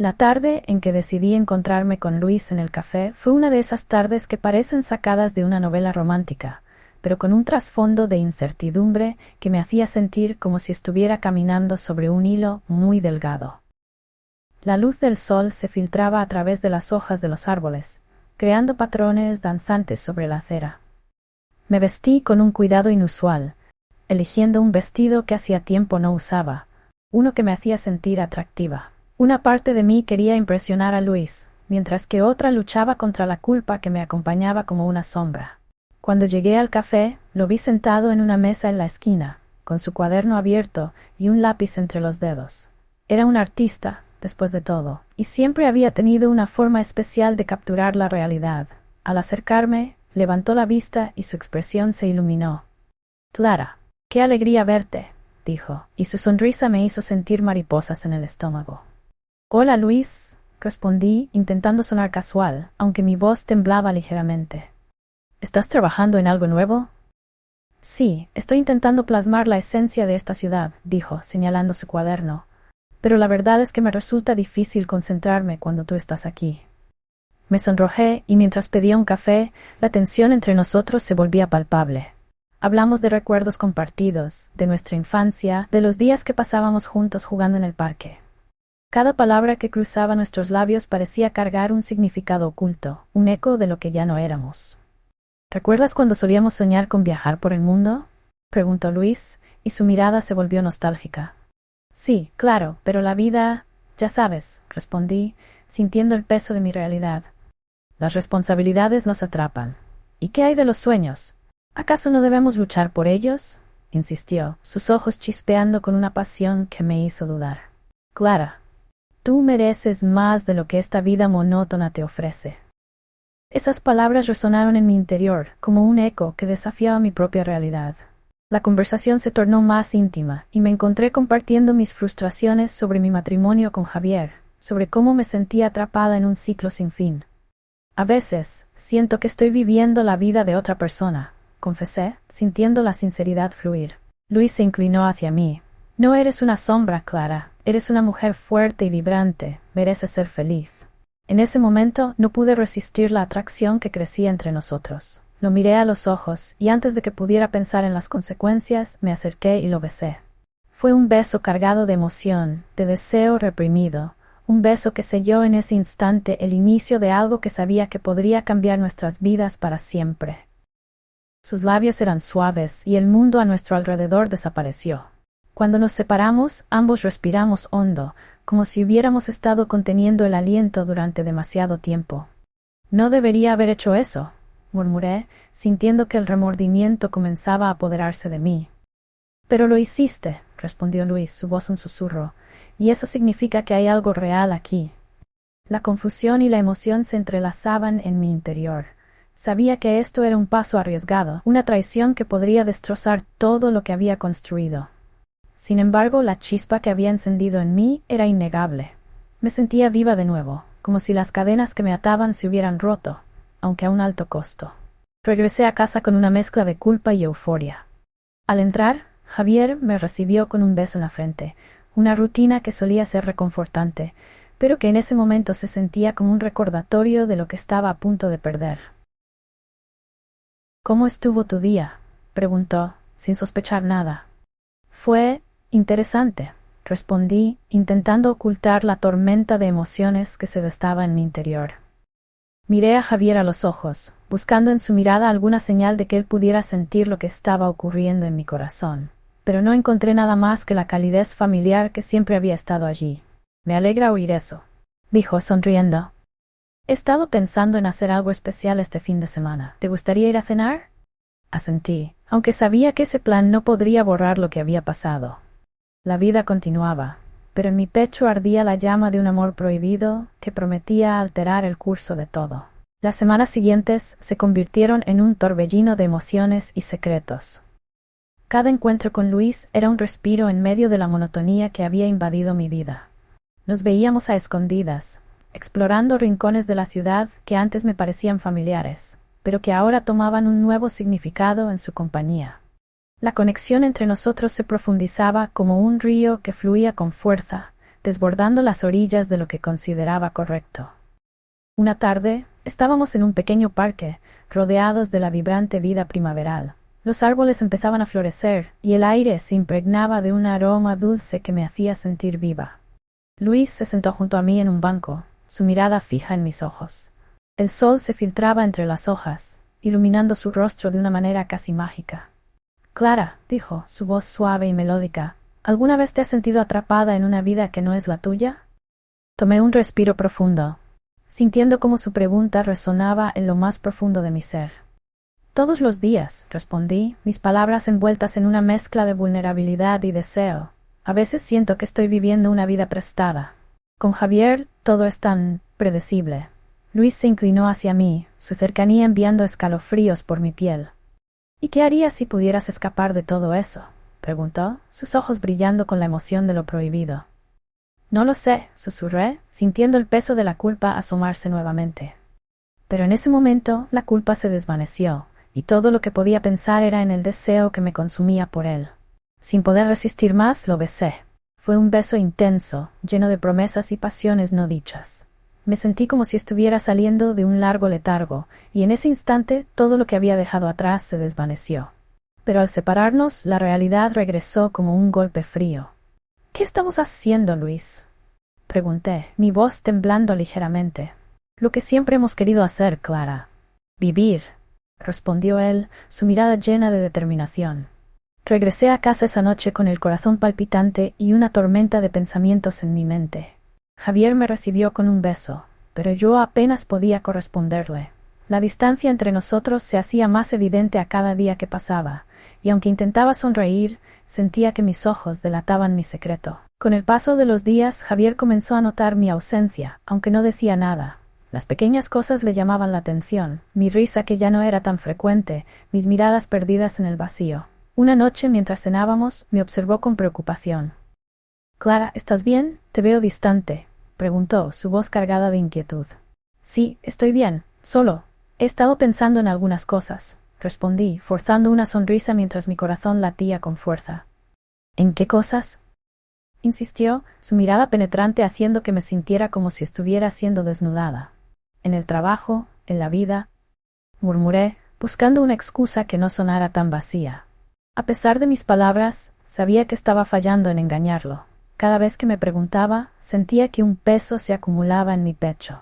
La tarde en que decidí encontrarme con Luis en el café fue una de esas tardes que parecen sacadas de una novela romántica, pero con un trasfondo de incertidumbre que me hacía sentir como si estuviera caminando sobre un hilo muy delgado. La luz del sol se filtraba a través de las hojas de los árboles, creando patrones danzantes sobre la acera. Me vestí con un cuidado inusual, eligiendo un vestido que hacía tiempo no usaba, uno que me hacía sentir atractiva. Una parte de mí quería impresionar a Luis, mientras que otra luchaba contra la culpa que me acompañaba como una sombra. Cuando llegué al café, lo vi sentado en una mesa en la esquina, con su cuaderno abierto y un lápiz entre los dedos. Era un artista, después de todo, y siempre había tenido una forma especial de capturar la realidad. Al acercarme, levantó la vista y su expresión se iluminó. «Clara, qué alegría verte», dijo, y su sonrisa me hizo sentir mariposas en el estómago. «Hola, Luis», respondí, intentando sonar casual, aunque mi voz temblaba ligeramente. «¿Estás trabajando en algo nuevo?» «Sí, estoy intentando plasmar la esencia de esta ciudad», dijo, señalando su cuaderno. «Pero la verdad es que me resulta difícil concentrarme cuando tú estás aquí». Me sonrojé y mientras pedía un café, la tensión entre nosotros se volvía palpable. Hablamos de recuerdos compartidos, de nuestra infancia, de los días que pasábamos juntos jugando en el parque. Cada palabra que cruzaba nuestros labios parecía cargar un significado oculto, un eco de lo que ya no éramos. «¿Recuerdas cuando solíamos soñar con viajar por el mundo?», preguntó Luis, y su mirada se volvió nostálgica. «Sí, claro, pero la vida, ya sabes», respondí, sintiendo el peso de mi realidad. «Las responsabilidades nos atrapan. ¿Y qué hay de los sueños? ¿Acaso no debemos luchar por ellos?», insistió, sus ojos chispeando con una pasión que me hizo dudar. «Clara, tú mereces más de lo que esta vida monótona te ofrece». Esas palabras resonaron en mi interior, como un eco que desafiaba mi propia realidad. La conversación se tornó más íntima, y me encontré compartiendo mis frustraciones sobre mi matrimonio con Javier, sobre cómo me sentía atrapada en un ciclo sin fin. «A veces, siento que estoy viviendo la vida de otra persona», confesé, sintiendo la sinceridad fluir. Luis se inclinó hacia mí. «No eres una sombra, Clara. Eres una mujer fuerte y vibrante. Mereces ser feliz». En ese momento no pude resistir la atracción que crecía entre nosotros. Lo miré a los ojos, y antes de que pudiera pensar en las consecuencias, me acerqué y lo besé. Fue un beso cargado de emoción, de deseo reprimido, un beso que selló en ese instante el inicio de algo que sabía que podría cambiar nuestras vidas para siempre. Sus labios eran suaves y el mundo a nuestro alrededor desapareció. Cuando nos separamos, ambos respiramos hondo, como si hubiéramos estado conteniendo el aliento durante demasiado tiempo. «No debería haber hecho eso», murmuré, sintiendo que el remordimiento comenzaba a apoderarse de mí. «Pero lo hiciste», respondió Luis, su voz un susurro, «y eso significa que hay algo real aquí». La confusión y la emoción se entrelazaban en mi interior. Sabía que esto era un paso arriesgado, una traición que podría destrozar todo lo que había construido. Sin embargo, la chispa que había encendido en mí era innegable. Me sentía viva de nuevo, como si las cadenas que me ataban se hubieran roto, aunque a un alto costo. Regresé a casa con una mezcla de culpa y euforia. Al entrar, Javier me recibió con un beso en la frente, una rutina que solía ser reconfortante, pero que en ese momento se sentía como un recordatorio de lo que estaba a punto de perder. «¿Cómo estuvo tu día?», preguntó, sin sospechar nada. «Fue interesante», respondí, intentando ocultar la tormenta de emociones que se destaba en mi interior. Miré a Javier a los ojos, buscando en su mirada alguna señal de que él pudiera sentir lo que estaba ocurriendo en mi corazón, pero no encontré nada más que la calidez familiar que siempre había estado allí. «Me alegra oír eso», dijo sonriendo. «He estado pensando en hacer algo especial este fin de semana. ¿Te gustaría ir a cenar?», asentí, aunque sabía que ese plan no podría borrar lo que había pasado. La vida continuaba, pero en mi pecho ardía la llama de un amor prohibido que prometía alterar el curso de todo. Las semanas siguientes se convirtieron en un torbellino de emociones y secretos. Cada encuentro con Luis era un respiro en medio de la monotonía que había invadido mi vida. Nos veíamos a escondidas, explorando rincones de la ciudad que antes me parecían familiares, pero que ahora tomaban un nuevo significado en su compañía. La conexión entre nosotros se profundizaba como un río que fluía con fuerza, desbordando las orillas de lo que consideraba correcto. Una tarde, estábamos en un pequeño parque, rodeados de la vibrante vida primaveral. Los árboles empezaban a florecer, y el aire se impregnaba de un aroma dulce que me hacía sentir viva. Luis se sentó junto a mí en un banco, su mirada fija en mis ojos. El sol se filtraba entre las hojas, iluminando su rostro de una manera casi mágica. «Clara», dijo, su voz suave y melódica, «¿alguna vez te has sentido atrapada en una vida que no es la tuya?» Tomé un respiro profundo, sintiendo cómo su pregunta resonaba en lo más profundo de mi ser. «Todos los días», respondí, mis palabras envueltas en una mezcla de vulnerabilidad y deseo. «A veces siento que estoy viviendo una vida prestada. Con Javier todo es tan predecible». Luis se inclinó hacia mí, su cercanía enviando escalofríos por mi piel. «¿Y qué harías si pudieras escapar de todo eso?», preguntó, sus ojos brillando con la emoción de lo prohibido. «No lo sé», susurré, sintiendo el peso de la culpa asomarse nuevamente. Pero en ese momento la culpa se desvaneció, y todo lo que podía pensar era en el deseo que me consumía por él. Sin poder resistir más, lo besé. Fue un beso intenso, lleno de promesas y pasiones no dichas. Me sentí como si estuviera saliendo de un largo letargo, y en ese instante todo lo que había dejado atrás se desvaneció. Pero al separarnos, la realidad regresó como un golpe frío. «¿Qué estamos haciendo, Luis?», pregunté, mi voz temblando ligeramente. «Lo que siempre hemos querido hacer, Clara. Vivir», respondió él, su mirada llena de determinación. Regresé a casa esa noche con el corazón palpitante y una tormenta de pensamientos en mi mente. Javier me recibió con un beso, pero yo apenas podía corresponderle. La distancia entre nosotros se hacía más evidente a cada día que pasaba, y aunque intentaba sonreír, sentía que mis ojos delataban mi secreto. Con el paso de los días, Javier comenzó a notar mi ausencia, aunque no decía nada. Las pequeñas cosas le llamaban la atención, mi risa que ya no era tan frecuente, mis miradas perdidas en el vacío. Una noche, mientras cenábamos, me observó con preocupación. «Clara, ¿estás bien? Te veo distante», preguntó, su voz cargada de inquietud. «Sí, estoy bien, solo he estado pensando en algunas cosas», respondí, forzando una sonrisa mientras mi corazón latía con fuerza. «¿En qué cosas?», insistió, su mirada penetrante haciendo que me sintiera como si estuviera siendo desnudada. «En el trabajo, en la vida», murmuré, buscando una excusa que no sonara tan vacía. A pesar de mis palabras, sabía que estaba fallando en engañarlo. Cada vez que me preguntaba, sentía que un peso se acumulaba en mi pecho.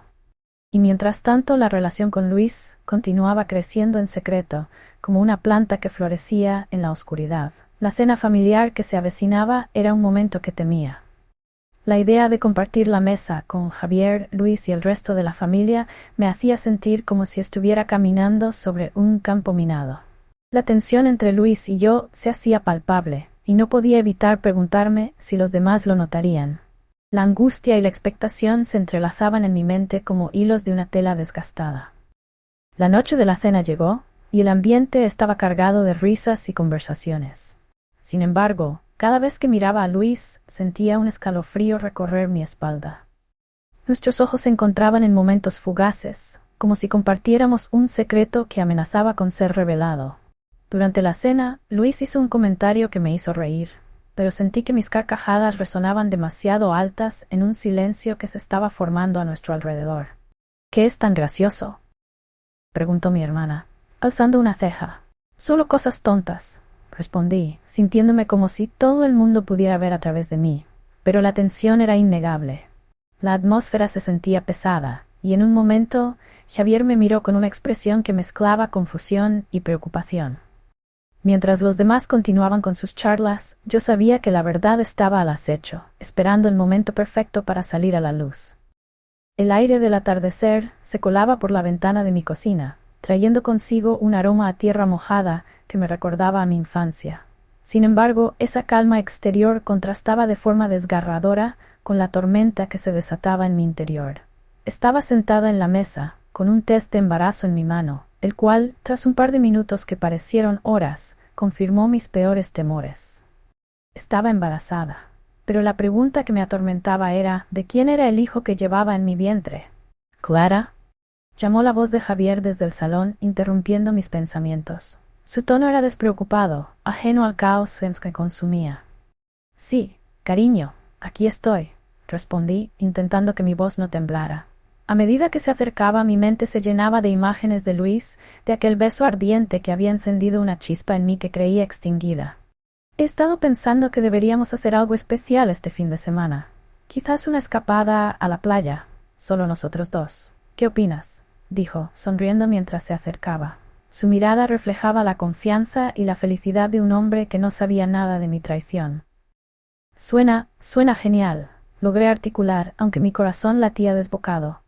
Y mientras tanto la relación con Luis continuaba creciendo en secreto, como una planta que florecía en la oscuridad. La cena familiar que se avecinaba era un momento que temía. La idea de compartir la mesa con Javier, Luis y el resto de la familia me hacía sentir como si estuviera caminando sobre un campo minado. La tensión entre Luis y yo se hacía palpable, y no podía evitar preguntarme si los demás lo notarían. La angustia y la expectación se entrelazaban en mi mente como hilos de una tela desgastada. La noche de la cena llegó, y el ambiente estaba cargado de risas y conversaciones. Sin embargo, cada vez que miraba a Luis, sentía un escalofrío recorrer mi espalda. Nuestros ojos se encontraban en momentos fugaces, como si compartiéramos un secreto que amenazaba con ser revelado. Durante la cena, Luis hizo un comentario que me hizo reír, pero sentí que mis carcajadas resonaban demasiado altas en un silencio que se estaba formando a nuestro alrededor. «¿Qué es tan gracioso?», preguntó mi hermana, alzando una ceja. «Solo cosas tontas», respondí, sintiéndome como si todo el mundo pudiera ver a través de mí. Pero la tensión era innegable. La atmósfera se sentía pesada, y en un momento Javier me miró con una expresión que mezclaba confusión y preocupación. Mientras los demás continuaban con sus charlas, yo sabía que la verdad estaba al acecho, esperando el momento perfecto para salir a la luz. El aire del atardecer se colaba por la ventana de mi cocina, trayendo consigo un aroma a tierra mojada que me recordaba a mi infancia. Sin embargo, esa calma exterior contrastaba de forma desgarradora con la tormenta que se desataba en mi interior. Estaba sentada en la mesa, con un test de embarazo en mi mano, el cual, tras un par de minutos que parecieron horas, confirmó mis peores temores. Estaba embarazada, pero la pregunta que me atormentaba era, ¿de quién era el hijo que llevaba en mi vientre? «¿Clara?», llamó la voz de Javier desde el salón, interrumpiendo mis pensamientos. Su tono era despreocupado, ajeno al caos que consumía. «Sí, cariño, aquí estoy», respondí, intentando que mi voz no temblara. A medida que se acercaba, mi mente se llenaba de imágenes de Luis, de aquel beso ardiente que había encendido una chispa en mí que creía extinguida. He estado pensando que deberíamos hacer algo especial este fin de semana. Quizás una escapada a la playa, solo nosotros dos. ¿Qué opinas?, dijo, sonriendo mientras se acercaba. Su mirada reflejaba la confianza y la felicidad de un hombre que no sabía nada de mi traición. Suena genial, logré articular, aunque mi corazón latía desbocado.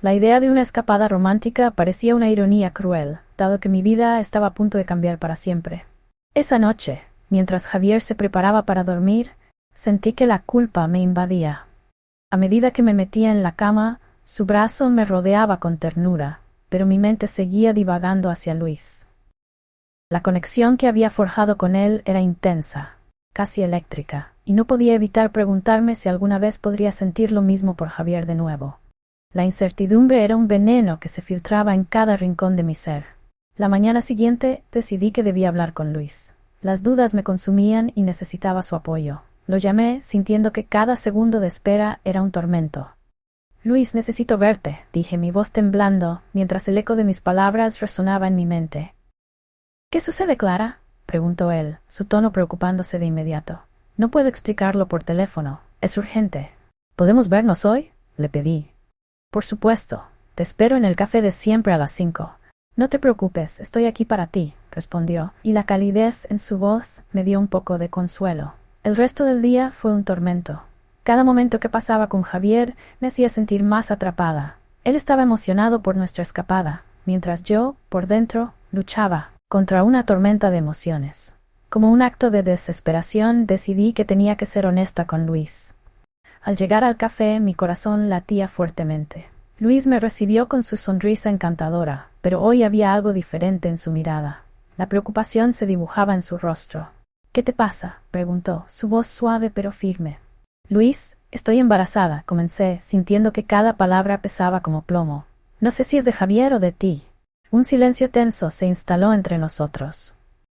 La idea de una escapada romántica parecía una ironía cruel, dado que mi vida estaba a punto de cambiar para siempre. Esa noche, mientras Javier se preparaba para dormir, sentí que la culpa me invadía. A medida que me metía en la cama, su brazo me rodeaba con ternura, pero mi mente seguía divagando hacia Luis. La conexión que había forjado con él era intensa, casi eléctrica, y no podía evitar preguntarme si alguna vez podría sentir lo mismo por Javier de nuevo. La incertidumbre era un veneno que se filtraba en cada rincón de mi ser. La mañana siguiente decidí que debía hablar con Luis. Las dudas me consumían y necesitaba su apoyo. Lo llamé, sintiendo que cada segundo de espera era un tormento. «Luis, necesito verte», dije, mi voz temblando, mientras el eco de mis palabras resonaba en mi mente. «¿Qué sucede, Clara?», preguntó él, su tono preocupándose de inmediato. «No puedo explicarlo por teléfono. Es urgente». «¿Podemos vernos hoy?», le pedí. «Por supuesto. Te espero en el café de siempre a las 5. No te preocupes, estoy aquí para ti», respondió, y la calidez en su voz me dio un poco de consuelo. El resto del día fue un tormento. Cada momento que pasaba con Javier me hacía sentir más atrapada. Él estaba emocionado por nuestra escapada, mientras yo, por dentro, luchaba contra una tormenta de emociones. Como un acto de desesperación, decidí que tenía que ser honesta con Luis. Al llegar al café, mi corazón latía fuertemente. Luis me recibió con su sonrisa encantadora, pero hoy había algo diferente en su mirada. La preocupación se dibujaba en su rostro. «¿Qué te pasa?», preguntó, su voz suave pero firme. «Luis, estoy embarazada», comencé, sintiendo que cada palabra pesaba como plomo. «No sé si es de Javier o de ti». Un silencio tenso se instaló entre nosotros.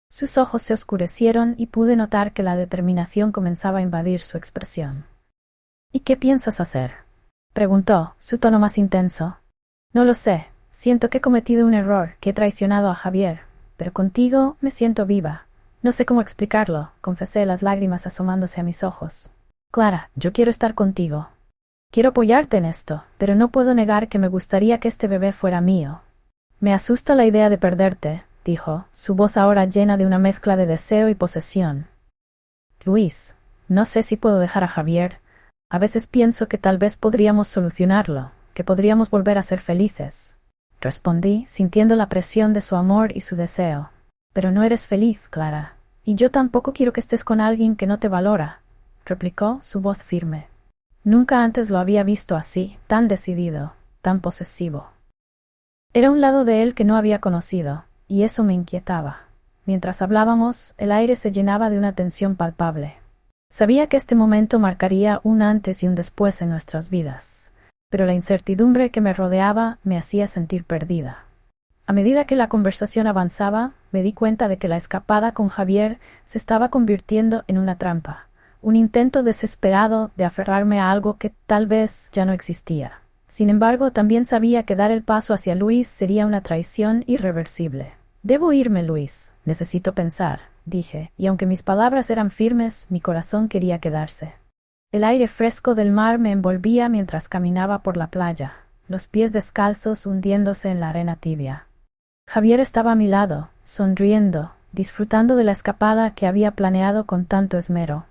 Sus ojos se oscurecieron y pude notar que la determinación comenzaba a invadir su expresión. «¿Y qué piensas hacer?», preguntó, su tono más intenso. «No lo sé. Siento que he cometido un error, que he traicionado a Javier, pero contigo me siento viva. No sé cómo explicarlo», confesé, las lágrimas asomándose a mis ojos. «Clara, yo quiero estar contigo. Quiero apoyarte en esto, pero no puedo negar que me gustaría que este bebé fuera mío». «Me asusta la idea de perderte», dijo, su voz ahora llena de una mezcla de deseo y posesión. «Luis, no sé si puedo dejar a Javier. A veces pienso que tal vez podríamos solucionarlo, que podríamos volver a ser felices», respondí, sintiendo la presión de su amor y su deseo. «Pero no eres feliz, Clara. Y yo tampoco quiero que estés con alguien que no te valora», replicó, su voz firme. Nunca antes lo había visto así, tan decidido, tan posesivo. Era un lado de él que no había conocido, y eso me inquietaba. Mientras hablábamos, el aire se llenaba de una tensión palpable. Sabía que este momento marcaría un antes y un después en nuestras vidas, pero la incertidumbre que me rodeaba me hacía sentir perdida. A medida que la conversación avanzaba, me di cuenta de que la escapada con Javier se estaba convirtiendo en una trampa, un intento desesperado de aferrarme a algo que tal vez ya no existía. Sin embargo, también sabía que dar el paso hacia Luis sería una traición irreversible. «Debo irme, Luis. Necesito pensar», dije, y aunque mis palabras eran firmes, mi corazón quería quedarse. El aire fresco del mar me envolvía mientras caminaba por la playa, los pies descalzos hundiéndose en la arena tibia. Javier estaba a mi lado, sonriendo, disfrutando de la escapada que había planeado con tanto esmero.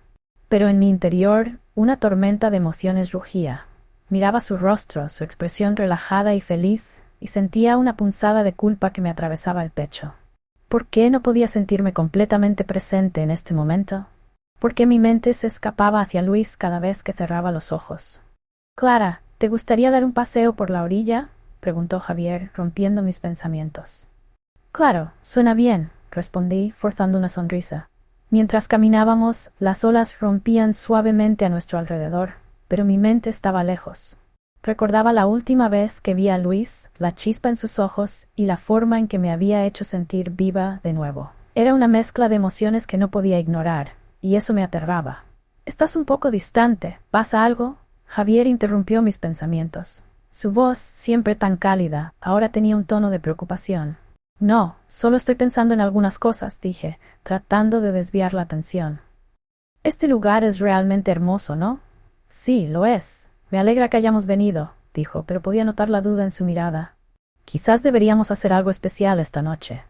Pero en mi interior, una tormenta de emociones rugía. Miraba su rostro, su expresión relajada y feliz, y sentía una punzada de culpa que me atravesaba el pecho. ¿Por qué no podía sentirme completamente presente en este momento? ¿Por qué mi mente se escapaba hacia Luis cada vez que cerraba los ojos? «Clara, ¿te gustaría dar un paseo por la orilla?», preguntó Javier, rompiendo mis pensamientos. «Claro, suena bien», respondí, forzando una sonrisa. Mientras caminábamos, las olas rompían suavemente a nuestro alrededor, pero mi mente estaba lejos. Recordaba la última vez que vi a Luis, la chispa en sus ojos y la forma en que me había hecho sentir viva de nuevo. Era una mezcla de emociones que no podía ignorar, y eso me aterraba. «Estás un poco distante. ¿Pasa algo?», Javier interrumpió mis pensamientos. Su voz, siempre tan cálida, ahora tenía un tono de preocupación. No, solo estoy pensando en algunas cosas, dije, tratando de desviar la atención. Este lugar es realmente hermoso, ¿no? Sí, lo es. Me alegra que hayamos venido, dijo, pero podía notar la duda en su mirada. Quizás deberíamos hacer algo especial esta noche.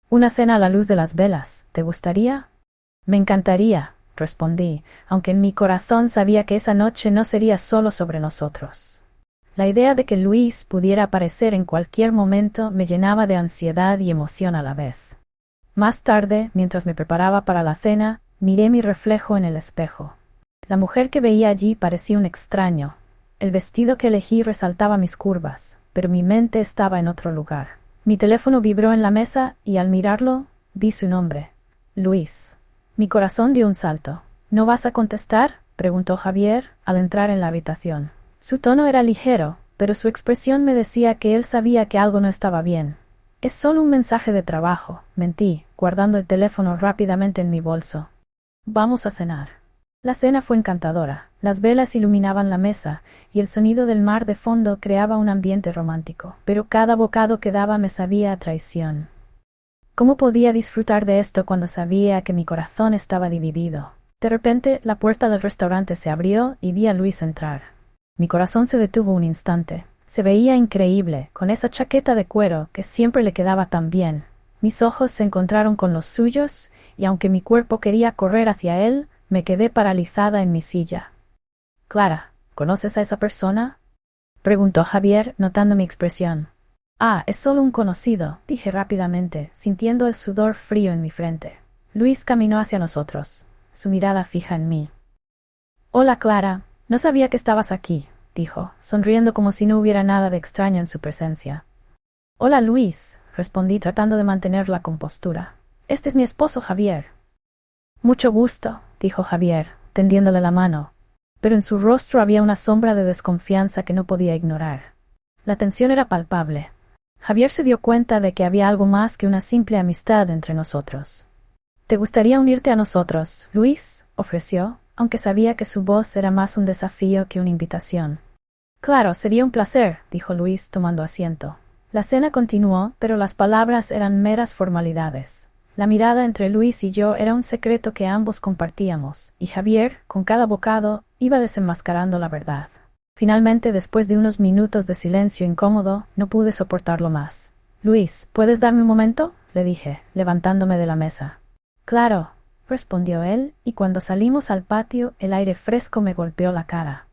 Una cena a la luz de las velas, ¿te gustaría? Me encantaría, respondí, aunque en mi corazón sabía que esa noche no sería solo sobre nosotros. La idea de que Luis pudiera aparecer en cualquier momento me llenaba de ansiedad y emoción a la vez. Más tarde, mientras me preparaba para la cena, miré mi reflejo en el espejo. La mujer que veía allí parecía un extraño. El vestido que elegí resaltaba mis curvas, pero mi mente estaba en otro lugar. Mi teléfono vibró en la mesa y al mirarlo, vi su nombre. Luis. Mi corazón dio un salto. ¿No vas a contestar?, preguntó Javier al entrar en la habitación. Su tono era ligero, pero su expresión me decía que él sabía que algo no estaba bien. Es solo un mensaje de trabajo, mentí, guardando el teléfono rápidamente en mi bolso. Vamos a cenar. La cena fue encantadora. Las velas iluminaban la mesa, y el sonido del mar de fondo creaba un ambiente romántico, pero cada bocado que daba me sabía a traición. ¿Cómo podía disfrutar de esto cuando sabía que mi corazón estaba dividido? De repente, la puerta del restaurante se abrió y vi a Luis entrar. Mi corazón se detuvo un instante. Se veía increíble, con esa chaqueta de cuero que siempre le quedaba tan bien. Mis ojos se encontraron con los suyos, y aunque mi cuerpo quería correr hacia él, me quedé paralizada en mi silla. Clara, ¿conoces a esa persona?, preguntó Javier, notando mi expresión. Ah, es solo un conocido, dije rápidamente, sintiendo el sudor frío en mi frente. Luis caminó hacia nosotros, su mirada fija en mí. Hola, Clara, no sabía que estabas aquí, dijo, sonriendo como si no hubiera nada de extraño en su presencia. Hola, Luis, respondí tratando de mantener la compostura. Este es mi esposo, Javier. Mucho gusto, dijo Javier, tendiéndole la mano, pero en su rostro había una sombra de desconfianza que no podía ignorar. La tensión era palpable. Javier se dio cuenta de que había algo más que una simple amistad entre nosotros. ¿Te gustaría unirte a nosotros, Luis?, ofreció, aunque sabía que su voz era más un desafío que una invitación. Claro, sería un placer, dijo Luis tomando asiento. La cena continuó, pero las palabras eran meras formalidades. La mirada entre Luis y yo era un secreto que ambos compartíamos, y Javier, con cada bocado, iba desenmascarando la verdad. Finalmente, después de unos minutos de silencio incómodo, no pude soportarlo más. Luis, ¿puedes darme un momento?, le dije, levantándome de la mesa. Claro, respondió él, y cuando salimos al patio, el aire fresco me golpeó la cara.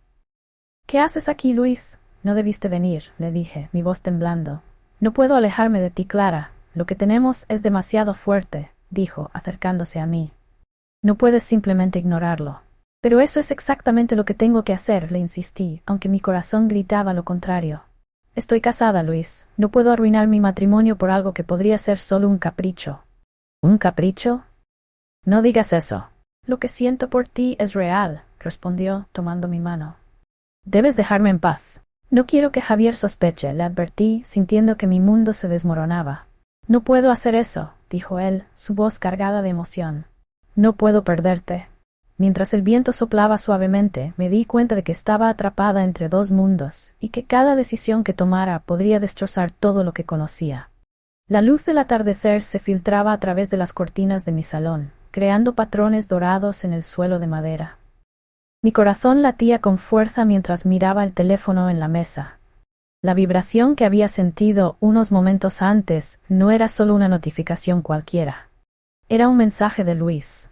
¿Qué haces aquí, Luis? No debiste venir, le dije, mi voz temblando. No puedo alejarme de ti, Clara. Lo que tenemos es demasiado fuerte, dijo, acercándose a mí. No puedes simplemente ignorarlo. Pero eso es exactamente lo que tengo que hacer, le insistí, aunque mi corazón gritaba lo contrario. Estoy casada, Luis. No puedo arruinar mi matrimonio por algo que podría ser solo un capricho. ¿Un capricho? No digas eso. Lo que siento por ti es real, respondió, tomando mi mano. Debes dejarme en paz. No quiero que Javier sospeche, le advertí, sintiendo que mi mundo se desmoronaba. No puedo hacer eso, dijo él, su voz cargada de emoción. No puedo perderte. Mientras el viento soplaba suavemente, me di cuenta de que estaba atrapada entre dos mundos, y que cada decisión que tomara podría destrozar todo lo que conocía. La luz del atardecer se filtraba a través de las cortinas de mi salón, creando patrones dorados en el suelo de madera. Mi corazón latía con fuerza mientras miraba el teléfono en la mesa. La vibración que había sentido unos momentos antes no era solo una notificación cualquiera. Era un mensaje de Luis.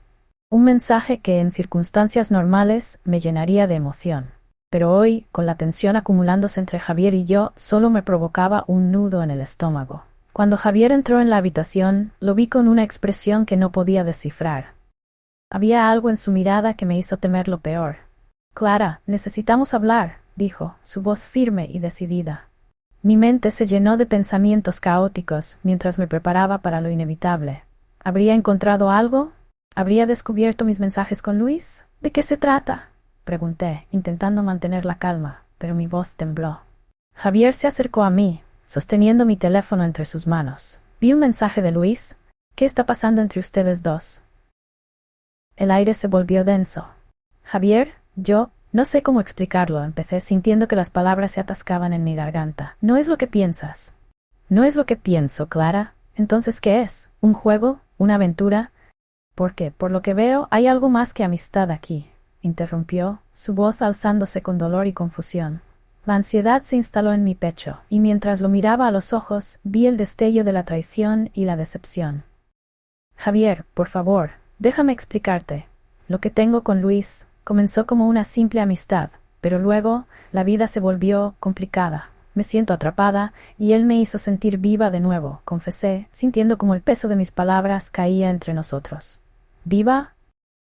Un mensaje que, en circunstancias normales, me llenaría de emoción. Pero hoy, con la tensión acumulándose entre Javier y yo, solo me provocaba un nudo en el estómago. Cuando Javier entró en la habitación, lo vi con una expresión que no podía descifrar. Había algo en su mirada que me hizo temer lo peor. Clara, necesitamos hablar, dijo, su voz firme y decidida. Mi mente se llenó de pensamientos caóticos mientras me preparaba para lo inevitable. ¿Habría encontrado algo? ¿Habría descubierto mis mensajes con Luis? ¿De qué se trata?, pregunté, intentando mantener la calma, pero mi voz tembló. Javier se acercó a mí, sosteniendo mi teléfono entre sus manos. Vi un mensaje de Luis. ¿Qué está pasando entre ustedes dos? El aire se volvió denso. Javier, yo No sé cómo explicarlo, empecé, sintiendo que las palabras se atascaban en mi garganta. No es lo que piensas. No es lo que pienso, Clara. Entonces, ¿qué es? ¿Un juego? ¿Una aventura? Porque, por lo que veo, hay algo más que amistad aquí, interrumpió, su voz alzándose con dolor y confusión. La ansiedad se instaló en mi pecho, y mientras lo miraba a los ojos, vi el destello de la traición y la decepción. Javier, por favor, déjame explicarte. Lo que tengo con Luis comenzó como una simple amistad, pero luego la vida se volvió complicada. Me siento atrapada, y él me hizo sentir viva de nuevo, confesé, sintiendo como el peso de mis palabras caía entre nosotros. ¿Viva?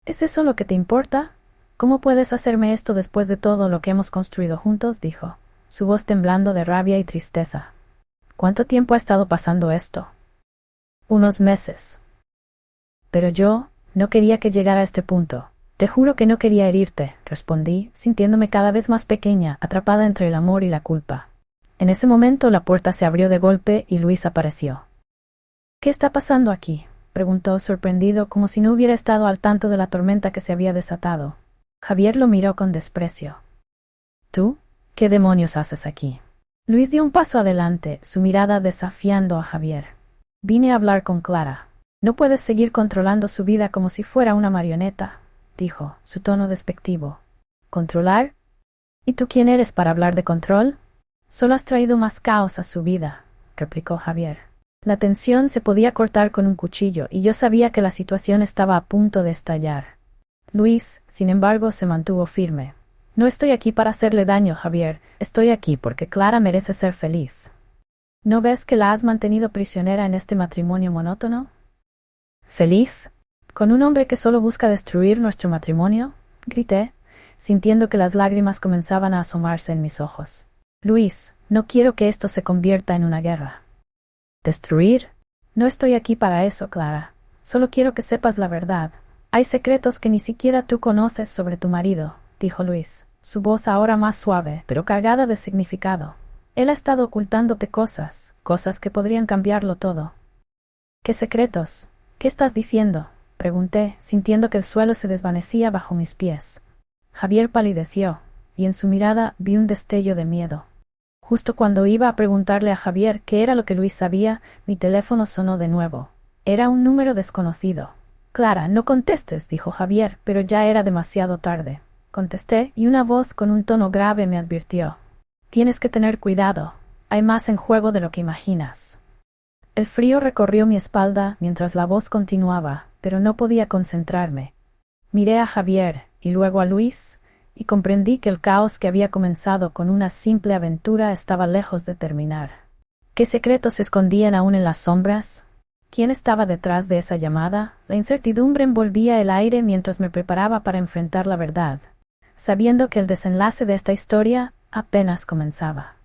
¿Es eso lo que te importa? ¿Cómo puedes hacerme esto después de todo lo que hemos construido juntos? Dijo, su voz temblando de rabia y tristeza. ¿Cuánto tiempo ha estado pasando esto? Unos meses. Pero yo no quería que llegara a este punto. Te juro que no quería herirte, respondí, sintiéndome cada vez más pequeña, atrapada entre el amor y la culpa. En ese momento la puerta se abrió de golpe y Luis apareció. ¿Qué está pasando aquí?, preguntó sorprendido, como si no hubiera estado al tanto de la tormenta que se había desatado. Javier lo miró con desprecio. ¿Tú? ¿Qué demonios haces aquí? Luis dio un paso adelante, su mirada desafiando a Javier. Vine a hablar con Clara. No puedes seguir controlando su vida como si fuera una marioneta, dijo, su tono despectivo. ¿Controlar? ¿Y tú quién eres para hablar de control? Solo has traído más caos a su vida, replicó Javier. La tensión se podía cortar con un cuchillo y yo sabía que la situación estaba a punto de estallar. Luis, sin embargo, se mantuvo firme. No estoy aquí para hacerle daño, Javier. Estoy aquí porque Clara merece ser feliz. ¿No ves que la has mantenido prisionera en este matrimonio monótono? ¿Feliz? ¿Con un hombre que solo busca destruir nuestro matrimonio? Grité, sintiendo que las lágrimas comenzaban a asomarse en mis ojos. Luis, no quiero que esto se convierta en una guerra. ¿Destruir? No estoy aquí para eso, Clara. Solo quiero que sepas la verdad. Hay secretos que ni siquiera tú conoces sobre tu marido, dijo Luis, su voz ahora más suave, pero cargada de significado. Él ha estado ocultándote cosas que podrían cambiarlo todo. ¿Qué secretos? ¿Qué estás diciendo?, pregunté, sintiendo que el suelo se desvanecía bajo mis pies. Javier palideció, y en su mirada vi un destello de miedo. Justo cuando iba a preguntarle a Javier qué era lo que Luis sabía, mi teléfono sonó de nuevo. Era un número desconocido. Clara, no contestes, dijo Javier, pero ya era demasiado tarde. Contesté, y una voz con un tono grave me advirtió. Tienes que tener cuidado. Hay más en juego de lo que imaginas. El frío recorrió mi espalda mientras la voz continuaba, pero no podía concentrarme. Miré a Javier, y luego a Luis, y comprendí que el caos que había comenzado con una simple aventura estaba lejos de terminar. ¿Qué secretos se escondían aún en las sombras? ¿Quién estaba detrás de esa llamada? La incertidumbre envolvía el aire mientras me preparaba para enfrentar la verdad, sabiendo que el desenlace de esta historia apenas comenzaba.